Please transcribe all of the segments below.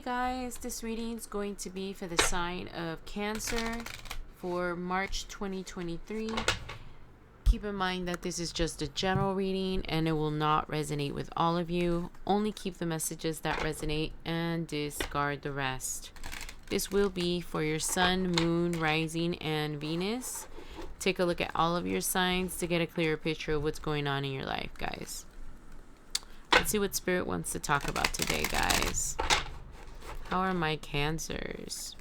Guys, this reading is going to be for the sign of Cancer for March 2023. Keep in mind that this is just a general reading and it will not resonate with all of you. Only keep the messages that resonate and discard the rest. This will be for your Sun, Moon, Rising, and Venus. Take a look at all of your signs to get a clearer picture of what's going on in your life, guys. Let's see what Spirit wants to talk about today, guys. How are my Cancers?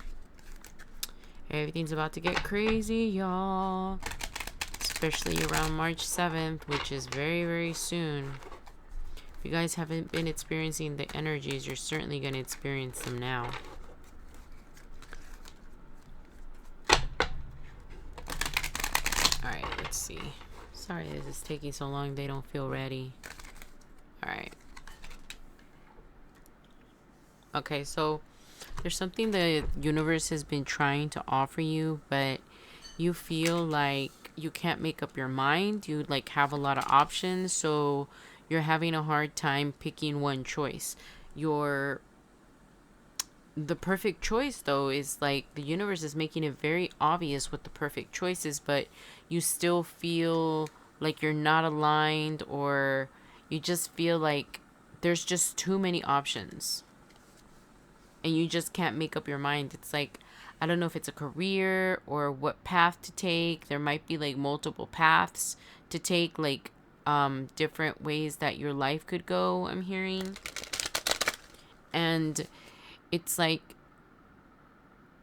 Everything's about to get crazy, y'all. Especially around March 7th, which is very, very soon. If you guys haven't been experiencing the energies, you're certainly going to experience them now. Alright, let's see. Sorry this is taking so long. They don't feel ready. Alright. Okay, so there's something the universe has been trying to offer you, but you feel like you can't make up your mind. You like have a lot of options, so you're having a hard time picking one choice. The perfect choice though is like the universe is making it very obvious what the perfect choice is, but you still feel like you're not aligned, or you just feel like there's just too many options. And you just can't make up your mind. It's like, I don't know if it's a career or what path to take. There might be like multiple paths to take, like different ways that your life could go, I'm hearing. And it's like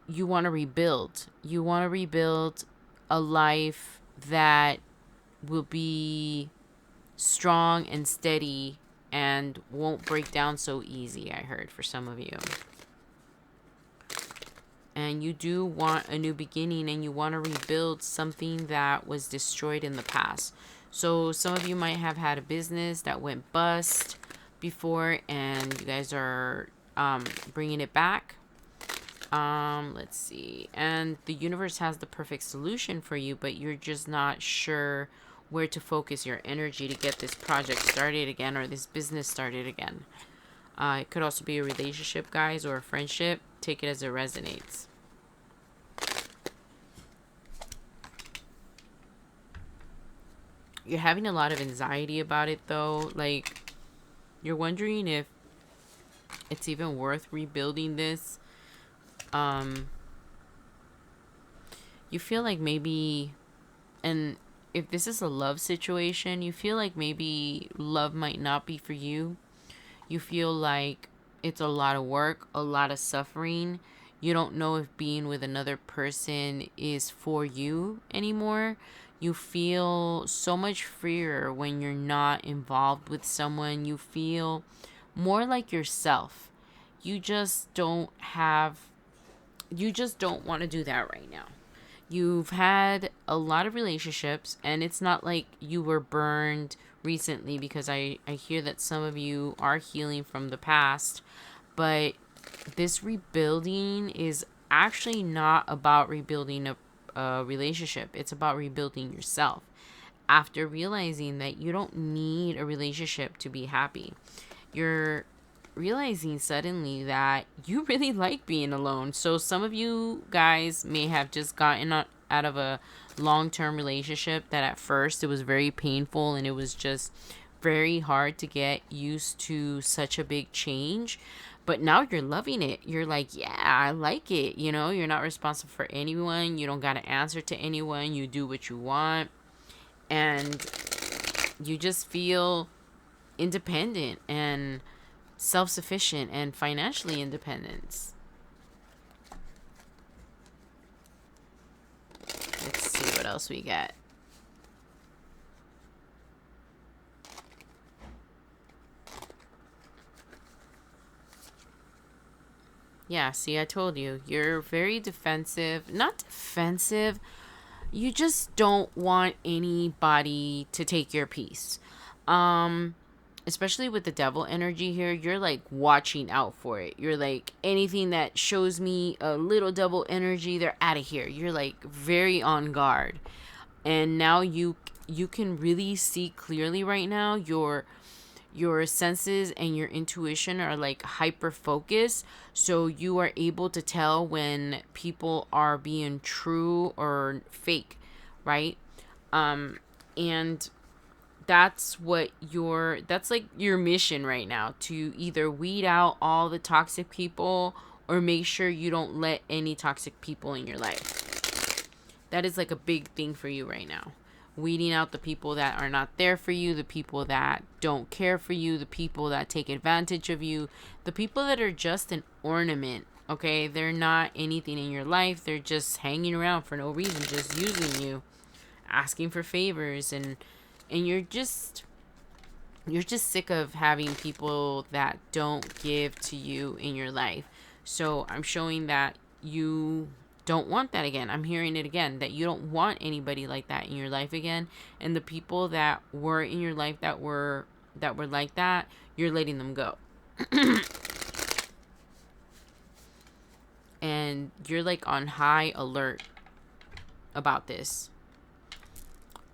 you want to rebuild. You want to rebuild a life that will be strong and steady and won't break down so easy, I heard, for some of you. And you do want a new beginning, and you want to rebuild something that was destroyed in the past. So some of you might have had a business that went bust before, and you guys are bringing it back. Let's see. And the universe has the perfect solution for you, but you're just not sure where to focus your energy to get this project started again, or this business started again. It could also be a relationship, guys, or a friendship. Take it as it resonates. You're having a lot of anxiety about it, though. Like, you're wondering if it's even worth rebuilding this. You feel like maybe, and if this is a love situation, you feel like maybe love might not be for you. You feel like it's a lot of work, a lot of suffering. You don't know if being with another person is for you anymore. You feel so much freer when you're not involved with someone. You feel more like yourself. You just don't want to do that right now. You've had a lot of relationships, and it's not like you were burned recently, because I hear that some of you are healing from the past, but this rebuilding is actually not about rebuilding a relationship. It's about rebuilding yourself after realizing that you don't need a relationship to be happy. You're realizing suddenly that you really like being alone. So some of you guys may have just gotten out of a long-term relationship that at first it was very painful, and it was just very hard to get used to such a big change. But now you're loving it. You're like, yeah, I like it. You know, you're not responsible for anyone. You don't got to answer to anyone. You do what you want. And you just feel independent and self-sufficient and financially independent. Let's see what else we got. Yeah, see, I told you. You're very defensive. Not defensive. You just don't want anybody to take your peace. Especially with the devil energy here, you're like watching out for it. You're like, anything that shows me a little devil energy, they're out of here. You're like very on guard. And now you can really see clearly right now. Your senses and your intuition are like hyper focused, so you are able to tell when people are being true or fake, right? And that's like your mission right now, to either weed out all the toxic people or make sure you don't let any toxic people in your life. That is like a big thing for you right now. Weeding out the people that are not there for you, the people that don't care for you, the people that take advantage of you, the people that are just an ornament, okay? They're not anything in your life. They're just hanging around for no reason, just using you, asking for favors, and you're just sick of having people that don't give to you in your life. So I'm showing that you don't want that again. I'm hearing it again, that you don't want anybody like that in your life again. And the people that were in your life that were like that, you're letting them go. And you're like on high alert about this.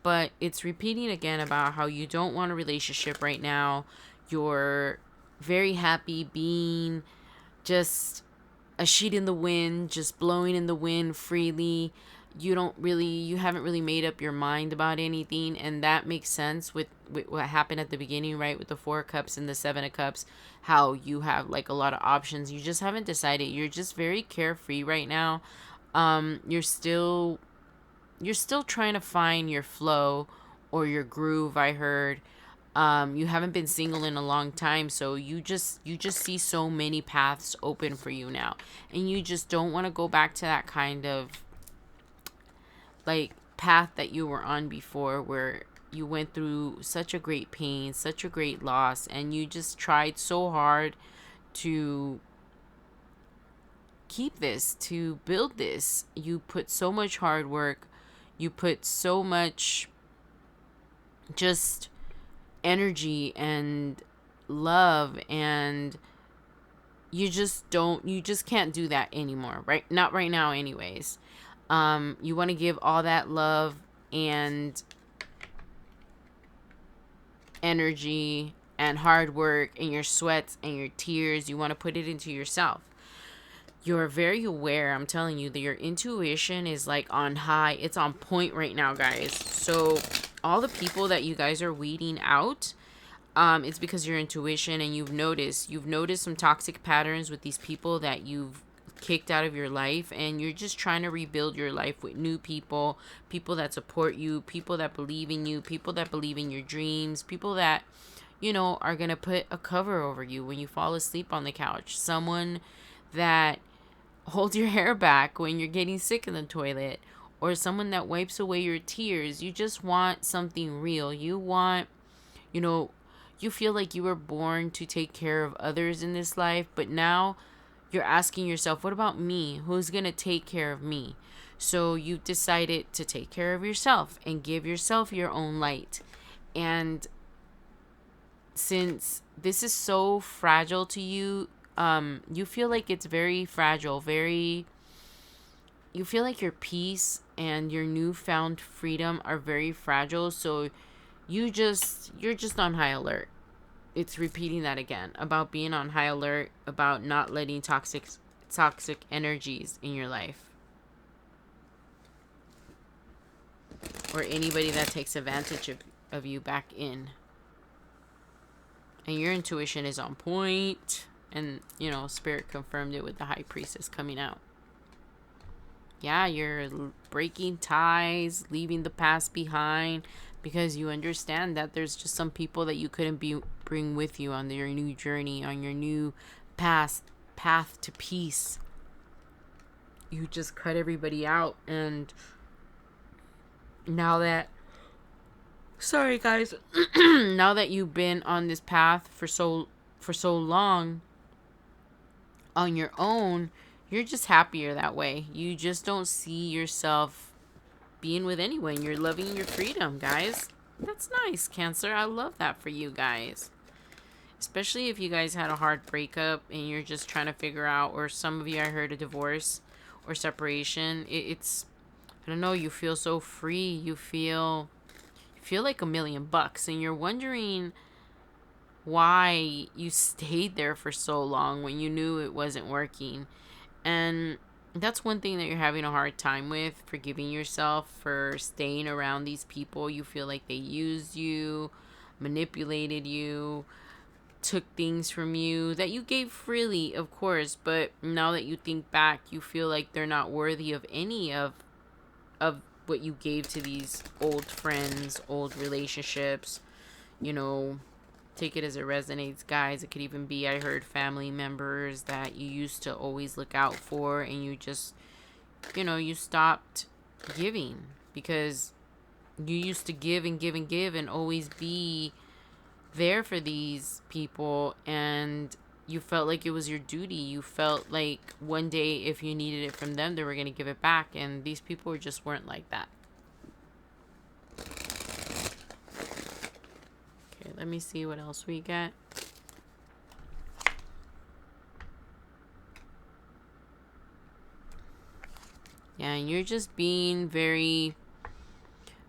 But it's repeating again about how you don't want a relationship right now. You're very happy being just a sheet in the wind, just blowing in the wind freely. You haven't really made up your mind about anything, and that makes sense with what happened at the beginning, right? With the 4 of Cups and the 7 of Cups, how you have like a lot of options. You just haven't decided. You're just very carefree right now. You're still trying to find your flow or your groove, I heard. You haven't been single in a long time, so you just see so many paths open for you now. And you just don't want to go back to that kind of like path that you were on before, where you went through such a great pain, such a great loss, and you just tried so hard to keep this, to build this. You put so much hard work, you put so much just energy and love, and you just can't do that anymore, right? Not right now anyways. You want to give all that love and energy and hard work and your sweats and your tears, you want to put it into yourself. You're very aware. I'm telling you that your intuition is like on high. It's on point right now, guys. So all the people that you guys are weeding out, it's because your intuition, and you've noticed some toxic patterns with these people that you've kicked out of your life, and you're just trying to rebuild your life with new people, people that support you, people that believe in you, people that believe in your dreams, people that, are going to put a cover over you when you fall asleep on the couch, someone that hold your hair back when you're getting sick in the toilet, or someone that wipes away your tears. You just want something real. You want, you feel like you were born to take care of others in this life, but now you're asking yourself, what about me? Who's going to take care of me? So you've decided to take care of yourself and give yourself your own light. And since this is so fragile to you, you feel like it's very fragile, you feel like your peace and your newfound freedom are very fragile, so you're just on high alert. It's repeating that again about being on high alert, about not letting toxic energies in your life, or anybody that takes advantage of you back in. And your intuition is on point. And, Spirit confirmed it with the High Priestess coming out. Yeah, you're breaking ties, leaving the past behind, because you understand that there's just some people that you couldn't bring with you on your new journey, on your new path to peace. You just cut everybody out, and now that... Sorry, guys. Now that you've been on this path for so long, on your own, you're just happier that way. You just don't see yourself being with anyone. You're loving your freedom, guys. That's nice, Cancer. I love that for you guys. Especially if you guys had a hard breakup and you're just trying to figure out, or some of you, I heard, a divorce or separation. It's, I don't know, you feel so free. You feel like $1,000,000, and you're wondering why you stayed there for so long when you knew it wasn't working. And that's one thing that you're having a hard time with, forgiving yourself for staying around these people. You feel like they used you, manipulated you, took things from you that you gave freely, of course, but now that you think back, you feel like they're not worthy of any of what you gave to these old friends, old relationships. You know, take it as it resonates, guys. It could even be, I heard, family members that you used to always look out for, and you just, you stopped giving because you used to give and give and give and always be there for these people, and you felt like it was your duty. You felt like one day if you needed it from them, they were going to give it back, and these people just weren't like that. Okay, let me see what else we got. Yeah, and you're just being very,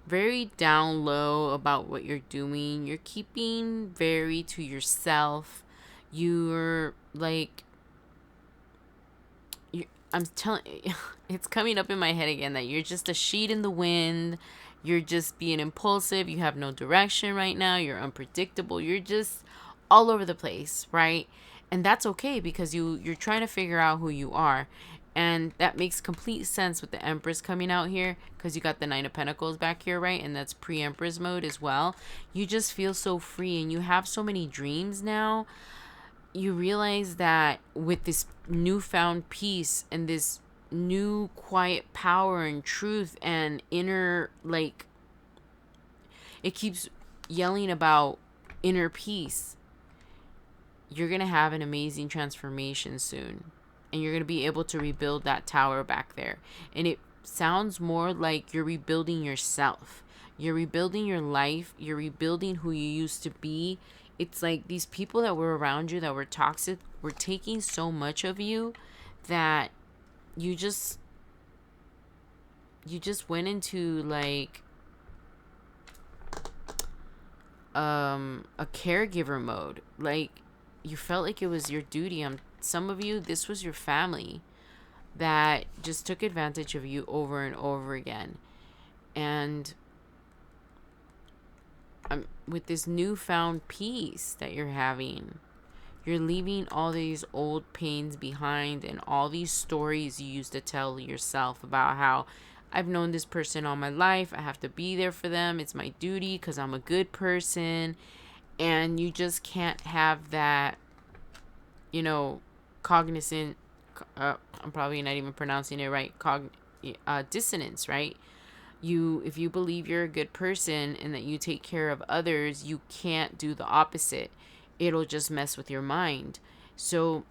very down low about what you're doing. You're keeping very to yourself. You're like, I'm telling it's coming up in my head again that you're just a sheet in the wind. You're just being impulsive. You have no direction right now. You're unpredictable. You're just all over the place, right? And that's okay because you're trying to figure out who you are. And that makes complete sense with the Empress coming out here because you got the Nine of Pentacles back here, right? And that's pre-Empress mode as well. You just feel so free and you have so many dreams now. You realize that with this newfound peace and this new quiet power and truth and inner, like, it keeps yelling about inner peace, you're going to have an amazing transformation soon. And you're going to be able to rebuild that tower back there. And it sounds more like you're rebuilding yourself. You're rebuilding your life. You're rebuilding who you used to be. It's like these people that were around you that were toxic were taking so much of you that you just went into like a caregiver mode. Like you felt like it was your duty. Some of you, this was your family that just took advantage of you over and over again. And with this newfound peace that you're having, you're leaving all these old pains behind and all these stories you used to tell yourself about how I've known this person all my life. I have to be there for them. It's my duty because I'm a good person. And you just can't have that, cognizant, I'm probably not even pronouncing it right, dissonance, right? If you believe you're a good person and that you take care of others, you can't do the opposite. It'll just mess with your mind. So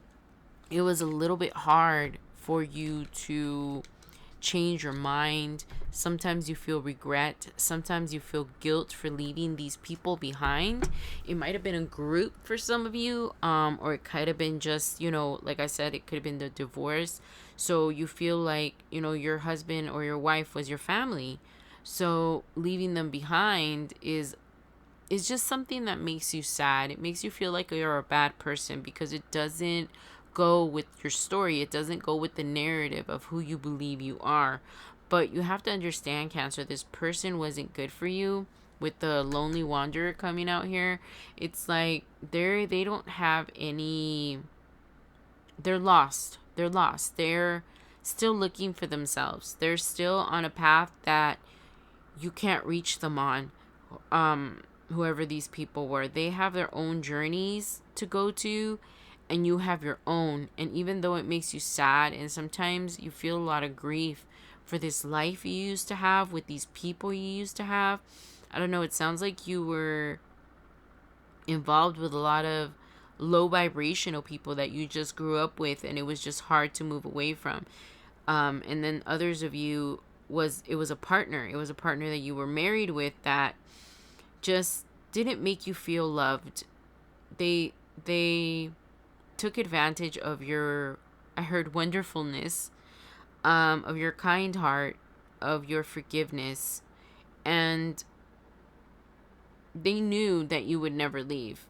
it was a little bit hard for you to change your mind. Sometimes you feel regret. Sometimes you feel guilt for leaving these people behind. It might have been a group for some of you, or it could have been just, like I said, it could have been the divorce. So you feel like, your husband or your wife was your family. So leaving them behind is just something that makes you sad. It makes you feel like you're a bad person because it doesn't go with your story. It doesn't go with the narrative of who you believe you are. But you have to understand, Cancer, this person wasn't good for you. With the lonely wanderer coming out here, it's like they don't have any, they're lost. They're still looking for themselves. They're still on a path that you can't reach them on. Whoever these people were, they have their own journeys to go to, and you have your own. And even though it makes you sad and sometimes you feel a lot of grief for this life you used to have with these people you used to have, I don't know, it sounds like you were involved with a lot of low vibrational people that you just grew up with and it was just hard to move away from. And then others of you, it was a partner that you were married with that just didn't make you feel loved. They took advantage of your, I heard, wonderfulness, of your kind heart, of your forgiveness, and they knew that you would never leave.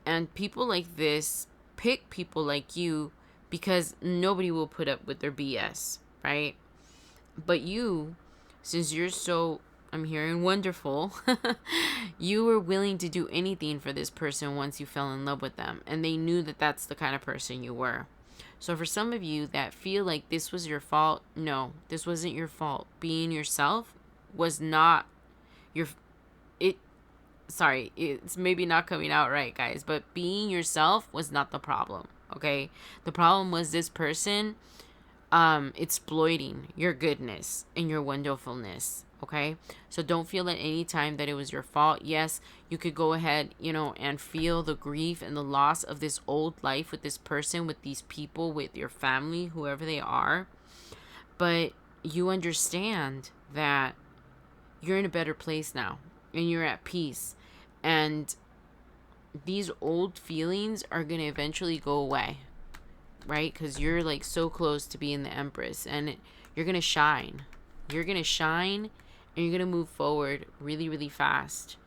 And people like this pick people like you because nobody will put up with their BS, right? But you, since you're so, I'm hearing wonderful, you were willing to do anything for this person once you fell in love with them. And they knew that that's the kind of person you were. So for some of you that feel like this was your fault, no, this wasn't your fault. Being yourself was not your, it, sorry, it's maybe not coming out right, guys, but being yourself was not the problem, okay? The problem was this person exploiting your goodness and your wonderfulness, okay? So don't feel at any time that it was your fault. Yes, you could go ahead, and feel the grief and the loss of this old life with this person, with these people, with your family, whoever they are, but you understand that you're in a better place now and you're at peace, and these old feelings are going to eventually go away, right? Because you're like so close to being the Empress, and you're going to shine. You're going to shine, and you're going to move forward really, really fast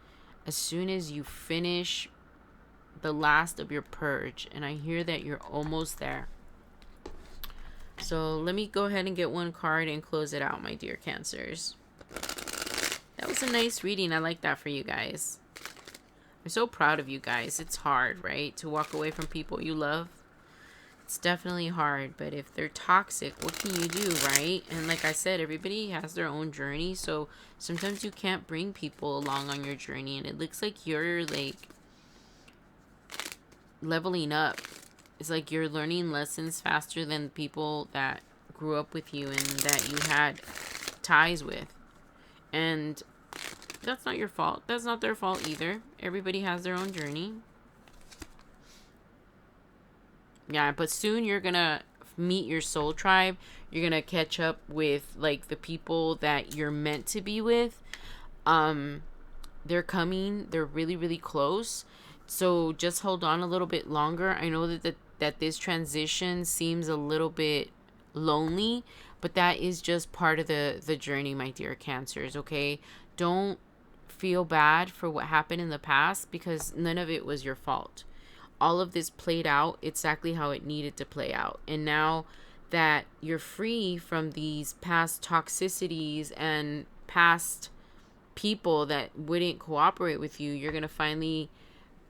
as soon as you finish the last of your purge. And I hear that you're almost there. So let me go ahead and get one card and close it out, my dear Cancers. That was a nice reading. I like that for you guys. I'm so proud of you guys. It's hard, right? To walk away from people you love. It's definitely hard, but if they're toxic, what can you do, right? And like I said, everybody has their own journey, so sometimes you can't bring people along on your journey, and it looks like you're like leveling up. It's like you're learning lessons faster than people that grew up with you and that you had ties with. And that's not your fault. That's not their fault either. Everybody has their own journey. Yeah, but soon you're gonna meet your soul tribe. You're gonna catch up with like the people that you're meant to be with. They're coming. They're really, really close. So just hold on a little bit longer. I know that this transition seems a little bit lonely, but that is just part of the journey, my dear Cancers, okay? Don't feel bad for what happened in the past, because none of it was your fault. All of this played out exactly how it needed to play out. And now that you're free from these past toxicities and past people that wouldn't cooperate with you, you're going to finally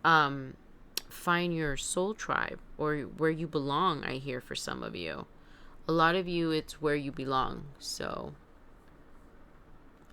find your soul tribe, or where you belong. I hear for some of you. A lot of you, it's where you belong. So,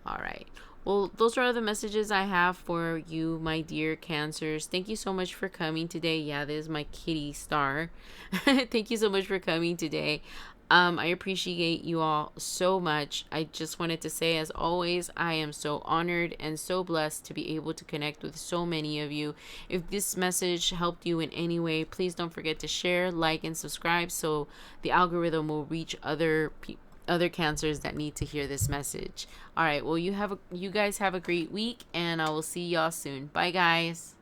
all right. Well, those are all the messages I have for you, my dear Cancers. Thank you so much for coming today. Yeah, this is my kitty Star. Thank you so much for coming today. I appreciate you all so much. I just wanted to say, as always, I am so honored and so blessed to be able to connect with so many of you. If this message helped you in any way, please don't forget to share, like, and subscribe so the algorithm will reach other Cancers that need to hear this message. All right, well, you guys have a great week, and I will see y'all soon. Bye, guys.